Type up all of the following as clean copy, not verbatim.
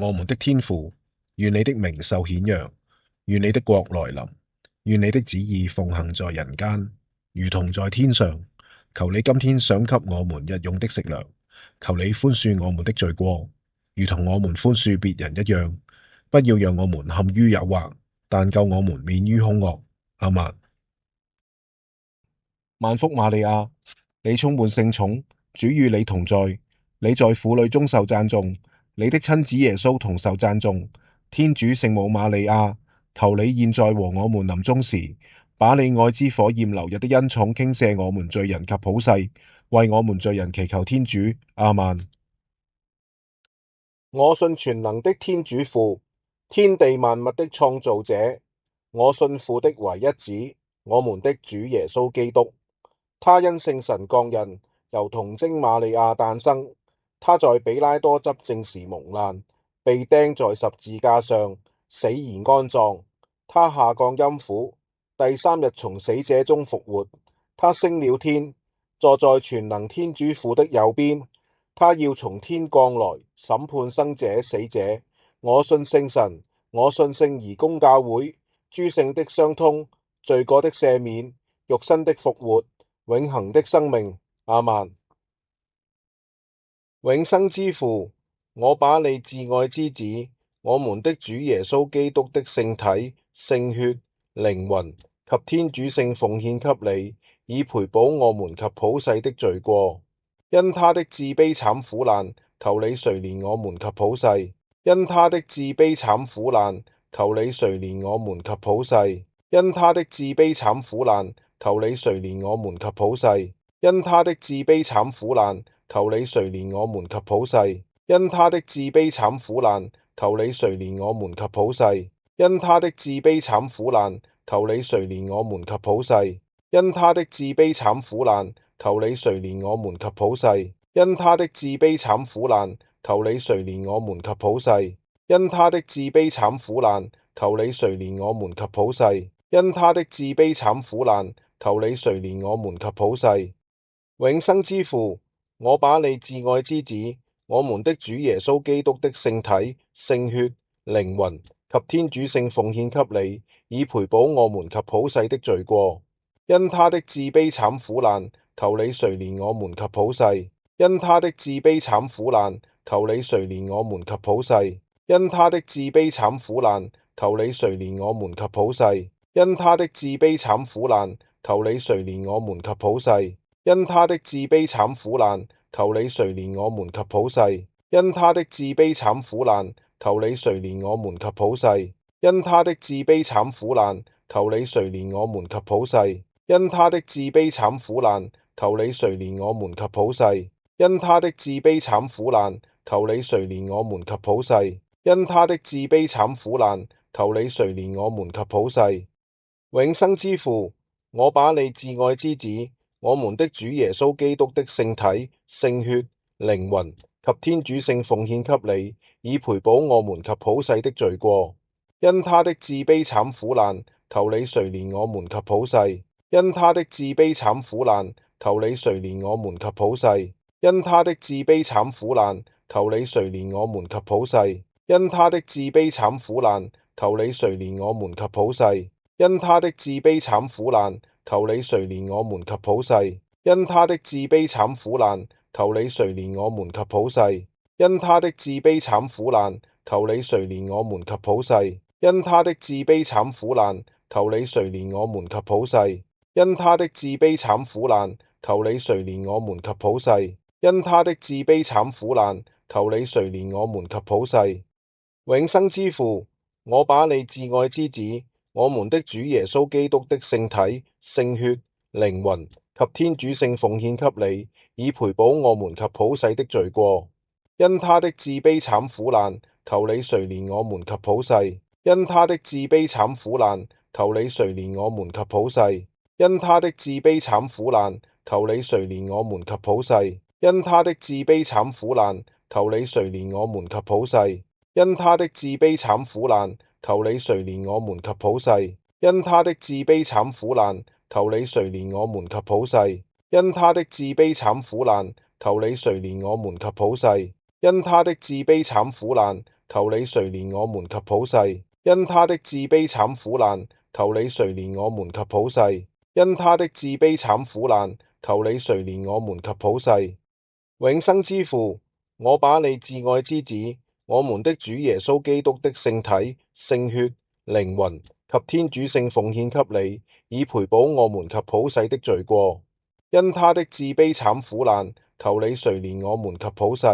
我們的天父，願你的名受顯揚，願你的國來臨，願你的旨意奉行在人間，如同在天上。求你今天賞給我們日用的食糧，求你寬恕我們的罪過，如同我們寬恕別人一樣。不要讓我們陷於誘惑，但救我們免於兇惡。阿們。萬福瑪利亞，你充滿聖寵，主與你同在，你在婦女中受讚頌，你的親子耶穌同受讚頌。天主聖母瑪利亞，求你現在和我們臨終時，把你愛之火焰流溢的恩寵傾瀉我們罪人及普世，為我們罪人祈求天主。阿們。我信全能的天主父，天地萬物的創造者。我信父的唯一子，我們的主耶穌基督。他因聖神降孕，由童貞瑪利亞誕生。他在彼拉多執政時蒙難，被釘在十字架上，死而安葬。他下降陰府，第3日從死者中復活。他升了天，坐在全能天主父的右邊。他要從天降來，審判生者死者。我信聖神，我信聖而公教會，諸聖的相通，罪過的赦免，肉身的復活，永恆的生命。阿們。永生之父，我把你至愛之子，我們的主耶穌基督的聖體、聖血、靈魂及天主性奉獻給你，以賠補我們及普世的罪過。因他的至悲慘苦難，求你垂憐我們及普世。因他的至悲慘苦難，求你垂憐我們及普世。因他的至悲慘苦難，求你垂憐我們及普世。因他的至悲慘苦難，求你垂憐我們及普世。因他的至悲慘苦難，求你垂憐我們及普世。因他的至悲慘苦難，求你垂憐我們及普世。因他的至悲慘苦難，求你垂憐我們及普世。因他的至悲慘苦難，求你垂憐我們及普世。因他的至悲慘苦難，求你垂憐我們及普世。因他的至悲慘苦難，求你垂憐我們及普世。永生之父，我把你至愛之子，我們的主耶穌基督的聖體、聖血、靈魂及天主性奉獻給你，以賠補我們及普世的罪過。因他的至悲慘苦難，求你垂憐我們及普世。因他的至悲慘苦難，求你垂憐我們及普世。因他的至悲慘苦難，求你垂憐我們及普世。因他的至悲慘苦難，求你垂憐我們及普世。因他的至悲慘苦難，求你垂憐我們及普世。因他的至悲慘苦難，求你垂憐我們及普世。因他的至悲慘苦難，求你垂憐我們及普世。因他的至悲慘苦難，求你垂憐我們及普世。因他的至悲慘苦難，求你垂憐我們及普世。因他的至悲慘苦難，求你垂憐我們及普世。永生之父，我把你至愛之子，我們的主耶穌基督的聖體、聖血、靈魂及天主性奉獻給你，以賠補我們及普世的罪過。因他的至悲慘苦難，求你垂憐我們及普世。因他的至悲慘苦難，求你垂憐我們及普世。因他的至悲慘苦難，求你垂憐我們及普世。因他的至悲慘苦難，求你垂憐我們及普世。因他的至悲慘苦難，求你垂憐我們及普世。因他的至悲慘苦難，求你垂憐我們及普世。因他的至悲慘苦難，求你垂憐我們及普世。因他的至悲慘苦難，求你垂憐我們及普世。因他的至悲慘苦難，求你垂憐我們及普世。因他的至悲慘苦難，求你垂憐我們及普世。永生之父，我把你至愛之子，我們的主耶穌基督的聖體、聖血、靈魂及天主性奉獻給你，以賠補我們及普世的罪過。因他的至悲慘苦難，求你垂憐我們及普世。因他的至悲慘苦難，求你垂憐我們及普世。因他的至悲慘苦難，求你垂憐我們及普世。因他的至悲慘苦難，求你垂憐我們及普世。因他的至悲慘苦難，求你垂憐我們及普世。因他的至悲慘苦難，求你垂憐我們及普世。因他的至悲慘苦難，求你垂憐我們及普世。因他的至悲慘苦難，求你垂憐我們及普世。因他的至悲慘苦難，求你垂憐我們及普世。因他的至悲慘苦難，求你垂憐我們及普世。永生之父，我把你至愛之子，我們的主耶穌基督的聖體、聖血、靈魂及天主性奉獻給你，以賠補我們及普世的罪過。因他的至悲慘苦難，求你垂憐我們及普世。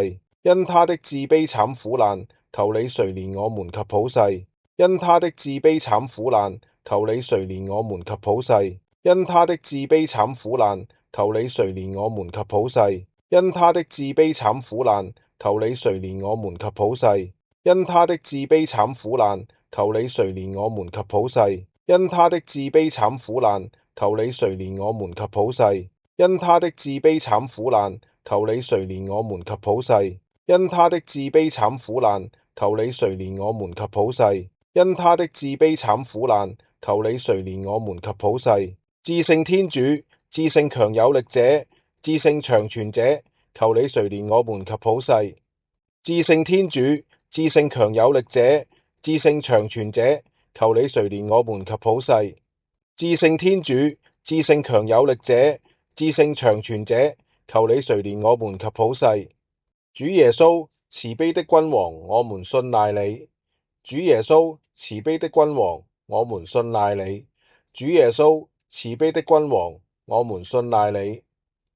因他的至悲慘苦難，求你垂憐我們及普世。因他的至悲慘苦難，求你垂憐我們及普世。因他的至悲慘苦難，求你垂憐我們及普世。因他的至悲慘苦難，求你垂憐我們及普世。因他的至悲慘苦難，求你垂憐我們及普世。因他的至悲慘苦難，求你垂憐我們及普世。因他的至悲慘苦難，求你垂憐我們及普世。因他的至悲慘苦難，求你垂憐我們及普世。因他的至悲慘苦難，求你垂憐我們及普世。至聖天主，至聖強有力者，至聖長存者，求你垂憐我們及普世。至聖天主，至聖強有力者，至聖長存者，求你垂憐我們及普世。至聖天主，至聖強有力者，至聖長存者，求你垂憐我們及普世。主耶穌，慈悲的君王，我們信賴你。主耶穌，慈悲的君王，我們信賴你。主耶穌，慈悲的君王，我們信賴你。